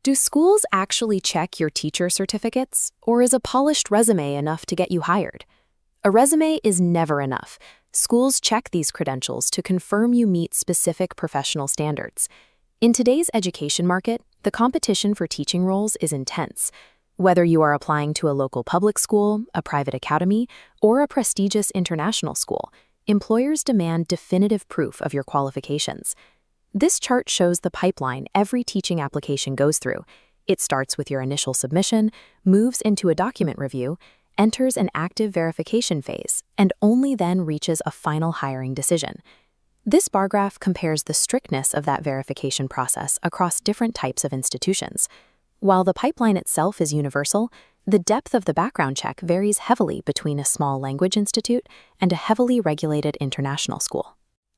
Do schools actually check your teacher certificates, or is a polished resume enough to get you hired? A resume is never enough. Schools check these credentials to confirm you meet specific professional standards. In today's education market, the competition for teaching roles is intense. Whether you are applying to a local public school, a private academy, or a prestigious international school, employers demand definitive proof of your qualifications. This chart shows the pipeline every teaching application goes through. It starts with your initial submission, moves into a document review, enters an active verification phase, and only then reaches a final hiring decision. This bar graph compares the strictness of that verification process across different types of institutions. While the pipeline itself is universal, the depth of the background check varies heavily between a small language institute and a heavily regulated international school.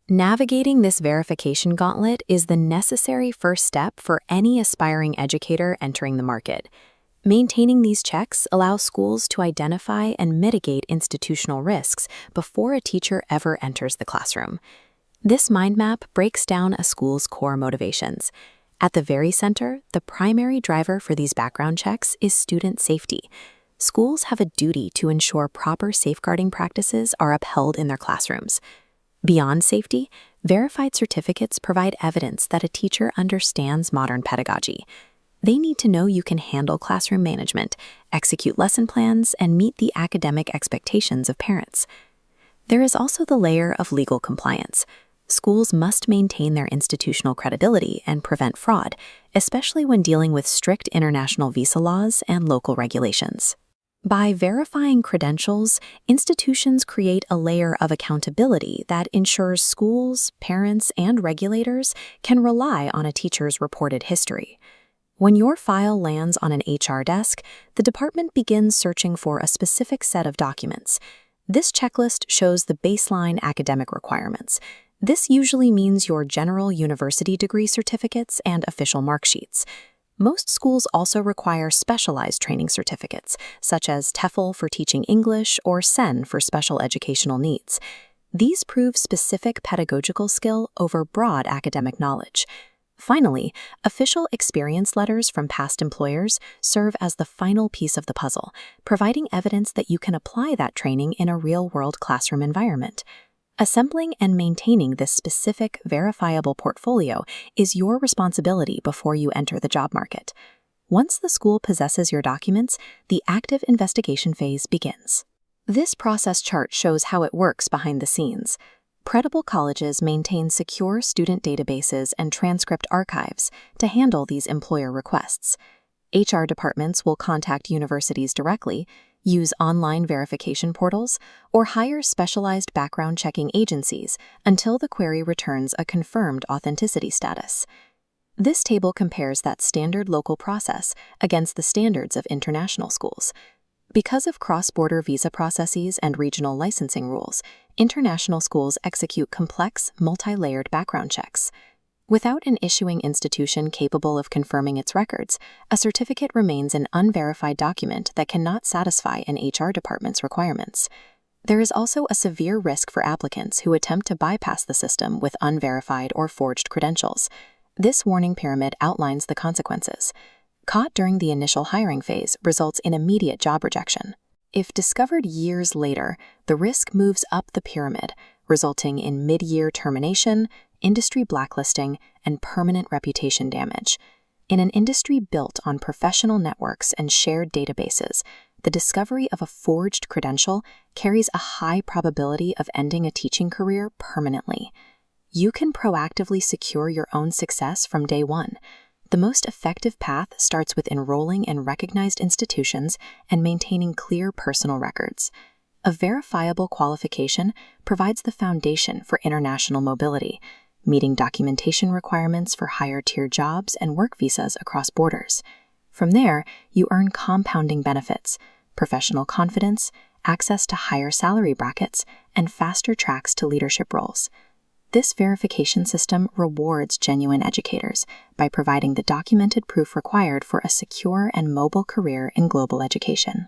Navigating this verification gauntlet is the necessary first step for any aspiring educator entering the market. Maintaining these checks allows schools to identify and mitigate institutional risks before a teacher ever enters the classroom. This mind map breaks down a school's core motivations. At the very center, the primary driver for these background checks is student safety. Schools have a duty to ensure proper safeguarding practices are upheld in their classrooms. Beyond safety, verified certificates provide evidence that a teacher understands modern pedagogy. They need to know you can handle classroom management, execute lesson plans, and meet the academic expectations of parents. There is also the layer of legal compliance. Schools must maintain their institutional credibility and prevent fraud, especially when dealing with strict international visa laws and local regulations. By verifying credentials, institutions create a layer of accountability that ensures schools, parents, and regulators can rely on a teacher's reported history. When your file lands on an HR desk, the department begins searching for a specific set of documents. This checklist shows the baseline academic requirements. This usually means your general university degree certificates and official mark sheets. Most schools also require specialized training certificates, such as TEFL for teaching English or SEN for special educational needs. These prove specific pedagogical skill over broad academic knowledge. Finally, official experience letters from past employers serve as the final piece of the puzzle, providing evidence that you can apply that training in a real-world classroom environment. Assembling and maintaining this specific, verifiable portfolio is your responsibility before you enter the job market. Once the school possesses your documents, the active investigation phase begins. This process chart shows how it works behind the scenes. Credible colleges maintain secure student databases and transcript archives to handle these employer requests. HR departments will contact universities directly, use online verification portals, or hire specialized background checking agencies until the query returns a confirmed authenticity status. This table compares that standard local process against the standards of international schools. Because of cross-border visa processes and regional licensing rules, international schools execute complex, multi-layered background checks. Without an issuing institution capable of confirming its records, a certificate remains an unverified document that cannot satisfy an HR department's requirements. There is also a severe risk for applicants who attempt to bypass the system with unverified or forged credentials. This warning pyramid outlines the consequences. Caught during the initial hiring phase results in immediate job rejection. If discovered years later, the risk moves up the pyramid, resulting in mid-year termination, industry blacklisting, and permanent reputation damage. In an industry built on professional networks and shared databases, the discovery of a forged credential carries a high probability of ending a teaching career permanently. You can proactively secure your own success from day one. The most effective path starts with enrolling in recognized institutions and maintaining clear personal records. A verifiable qualification provides the foundation for international mobility, meeting documentation requirements for higher-tier jobs and work visas across borders. From there, you earn compounding benefits, professional confidence, access to higher salary brackets, and faster tracks to leadership roles. This verification system rewards genuine educators by providing the documented proof required for a secure and mobile career in global education.